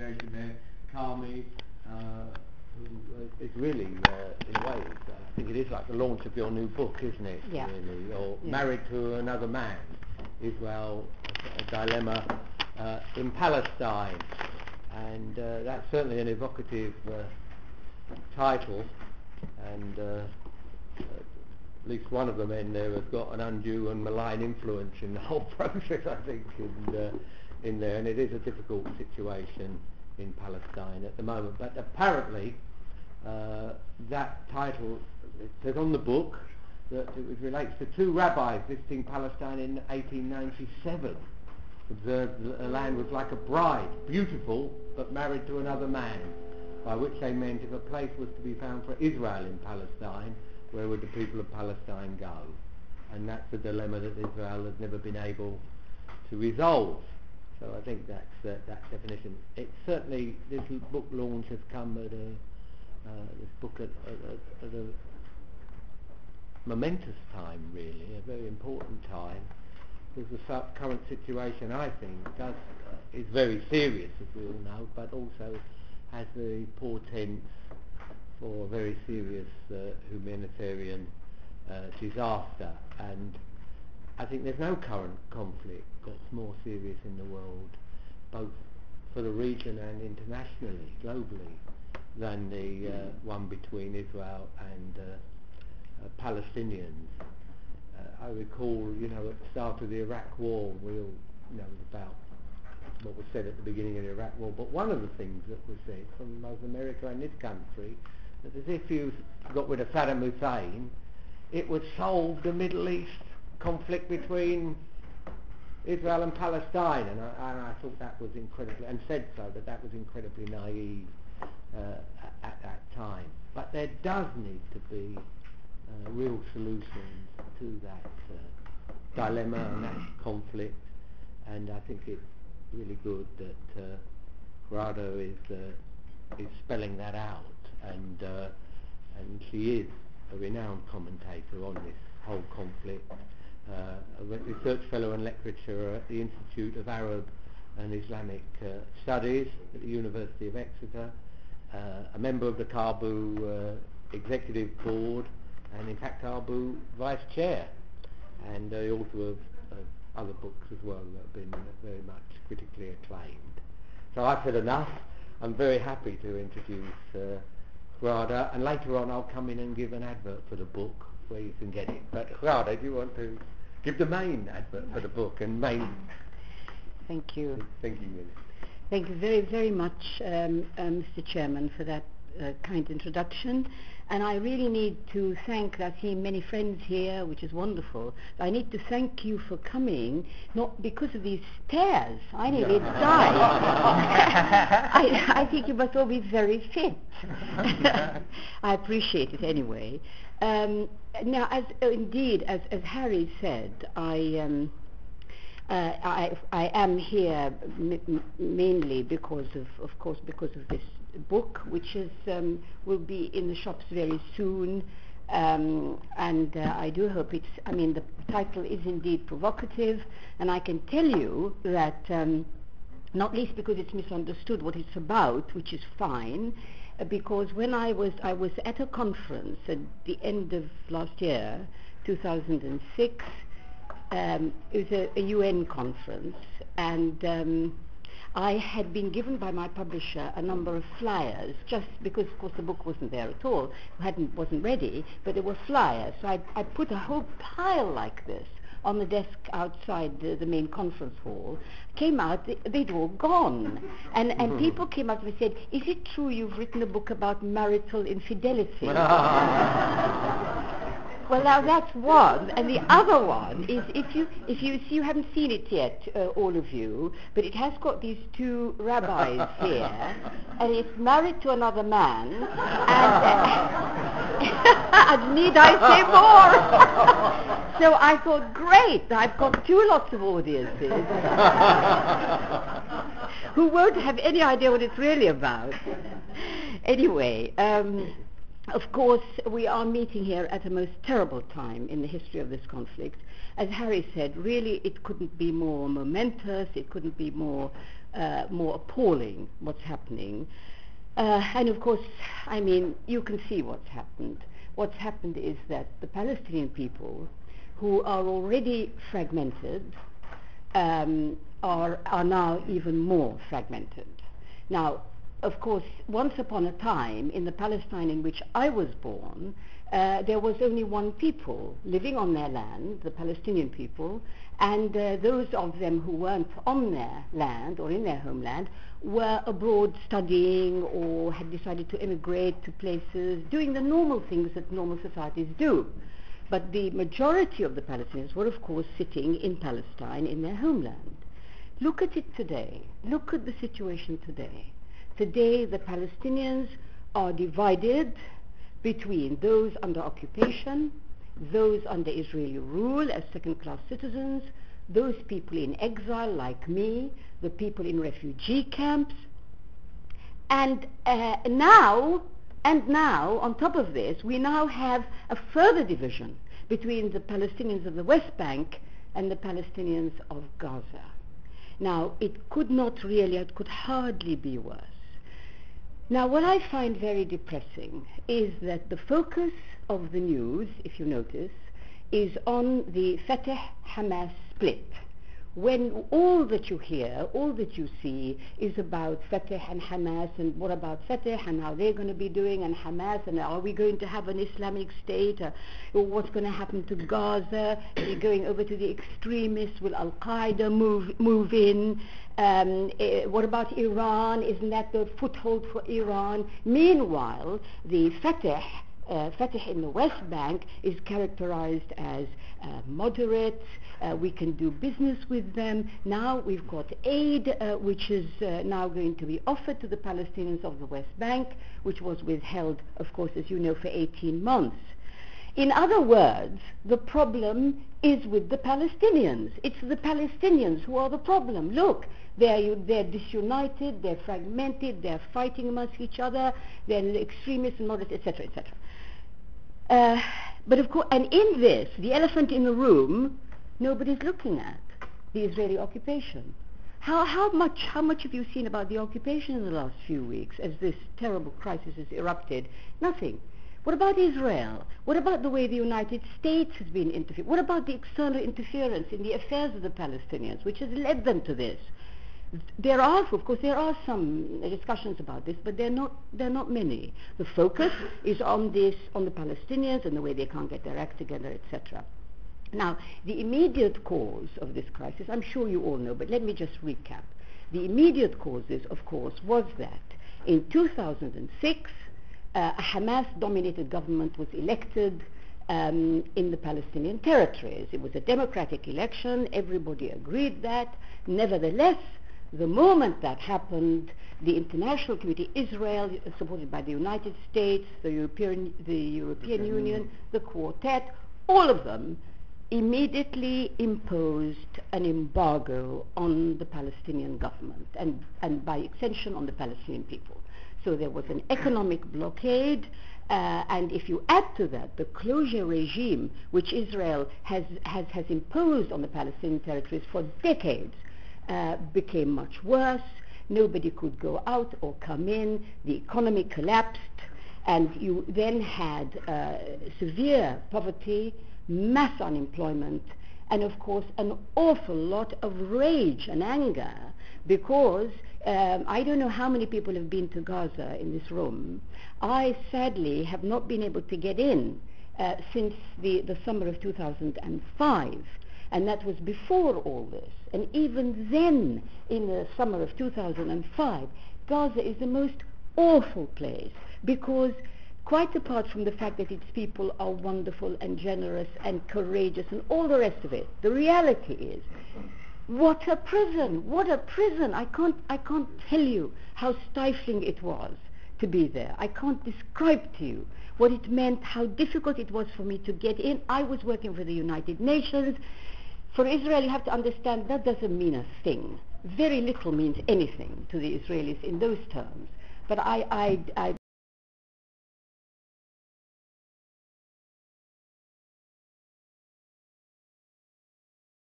association there, Karmi, who is really, in a way, I think it is like the launch of your new book, isn't it? Yeah. Really, or Married to Another Man, Israel, a dilemma in Palestine, and that's certainly an evocative title, and at least one of the men there has got an undue and malign influence in the whole process, I think, in there, and it is a difficult situation in Palestine at the moment. But apparently, that title, it says on the book that it relates to two rabbis visiting Palestine in 1897. Observed that the land was like a bride, beautiful, but married to another man, by which they meant if a place was to be found for Israel in Palestine, where would the people of Palestine go? And that's the dilemma that Israel has never been able to resolve. So I think that's that definition. It certainly, this book launch has come at a momentous time, really, a very important time, because the current situation, I think, is very serious, as we all know, but also has the portents for a very serious humanitarian disaster. And I think there's no current conflict that's more serious in the world, both for the region and internationally, globally, than the one between Israel and Palestinians. I recall, at the start of the Iraq War, we all know about what was said at the beginning of the Iraq War, but one of the things that was said from both America and this country, that as if you got rid of Saddam Hussein, it would solve the Middle East conflict between Israel and Palestine, and I thought that was incredibly, and said so, that was incredibly naive at that time. But there does need to be real solutions to that dilemma and that conflict, and I think it's really good that Ghada is spelling that out, and she is a renowned commentator on this whole conflict, a research fellow in literature at the Institute of Arab and Islamic Studies at the University of Exeter, a member of the Caabu Executive Board, and in fact Caabu Vice Chair, and the author of other books as well that have been very much critically acclaimed. So I've said enough. I'm very happy to introduce Ghada, and later on I'll come in and give an advert for the book where you can get it. But Ghada, do you want to give the main advert for the book and main... Thank you. Thank you, Minnie. Thank you very, very much, Mr. Chairman, for that kind introduction. And I really need to thank, I see many friends here, which is wonderful. I need to thank you for coming, not because of these stairs. I nearly died. I think you must all be very fit. I appreciate it anyway. Now, as Harry said, I am here mainly because of this book, which is will be in the shops very soon, and I do hope it's. I mean, the title is indeed provocative, and I can tell you that not least because it's misunderstood what it's about, which is fine, because when I was at a conference at the end of last year, 2006. It was a UN conference, and I had been given by my publisher a number of flyers, just because, of course, the book wasn't there at all, wasn't ready, but there were flyers. So I put a whole pile like this on the desk outside the main conference hall. Came out, they'd all gone. And people came up and said, "Is it true you've written a book about marital infidelity?" Well, now that's one, and the other one is if you see, you haven't seen it yet, all of you, but it has got these two rabbis here, and it's married to another man, and need I say more? So I thought, great, I've got lots of audiences who won't have any idea what it's really about. Anyway. Of course, we are meeting here at a most terrible time in the history of this conflict. As Harry said, really it couldn't be more momentous, it couldn't be more more appalling what's happening. And of course, I mean, you can see what's happened. What's happened is that the Palestinian people, who are already fragmented, are now even more fragmented. Now, of course, once upon a time, in the Palestine in which I was born, there was only one people living on their land, the Palestinian people, and those of them who weren't on their land or in their homeland were abroad studying or had decided to immigrate to places, doing the normal things that normal societies do. But the majority of the Palestinians were, of course, sitting in Palestine in their homeland. Look at it today. Look at the situation today. Today, the Palestinians are divided between those under occupation, those under Israeli rule as second-class citizens, those people in exile like me, the people in refugee camps, and now, on top of this, we now have a further division between the Palestinians of the West Bank and the Palestinians of Gaza. Now, it could hardly be worse. Now, what I find very depressing is that the focus of the news, if you notice, is on the Fatah-Hamas split, when all that you hear, all that you see is about Fatah and Hamas, and what about Fatah and how they're going to be doing, and Hamas, and are we going to have an Islamic state, or what's going to happen to Gaza, are we going over to the extremists, will Al-Qaeda move in, what about Iran, isn't that the foothold for Iran? Meanwhile, the Fatah in the West Bank is characterized as moderate. We can do business with them. Now we've got aid which is now going to be offered to the Palestinians of the West Bank, which was withheld, of course, as you know, for 18 months. In other words, the problem is with the Palestinians. It's the Palestinians who are the problem. Look, they're disunited, they're fragmented, they're fighting amongst each other, they're extremists and moderates, etc., etc. But of course, and in this, the elephant in the room, nobody's looking at the Israeli occupation. How much have you seen about the occupation in the last few weeks as this terrible crisis has erupted? Nothing. What about Israel? What about the way the United States has been interfering? What about the external interference in the affairs of the Palestinians, which has led them to this? There are some discussions about this, but they're not many. The focus is on the Palestinians and the way they can't get their act together, etc. Now, the immediate cause of this crisis, I'm sure you all know, but let me just recap. The immediate causes, of course, was that in 2006, a Hamas-dominated government was elected in the Palestinian territories. It was a democratic election. Everybody agreed that. Nevertheless, the moment that happened, the international community, Israel, supported by the United States, the European Union, the Quartet, all of them immediately imposed an embargo on the Palestinian government and by extension on the Palestinian people. So there was an economic blockade, and if you add to that the closure regime which Israel has imposed on the Palestinian territories for decades, became much worse. Nobody could go out or come in. The economy collapsed, and you then had severe poverty, mass unemployment, and of course an awful lot of rage and anger, because I don't know how many people have been to Gaza in this room. I sadly have not been able to get in since the summer of 2005, and that was before all this. And even then, in the summer of 2005, Gaza is the most awful place, because quite apart from the fact that its people are wonderful and generous and courageous and all the rest of it, the reality is, what a prison! What a prison! I can't tell you how stifling it was to be there. I can't describe to you what it meant, how difficult it was for me to get in. I was working for the United Nations. For Israel, you have to understand that doesn't mean a thing. Very little means anything to the Israelis in those terms. But I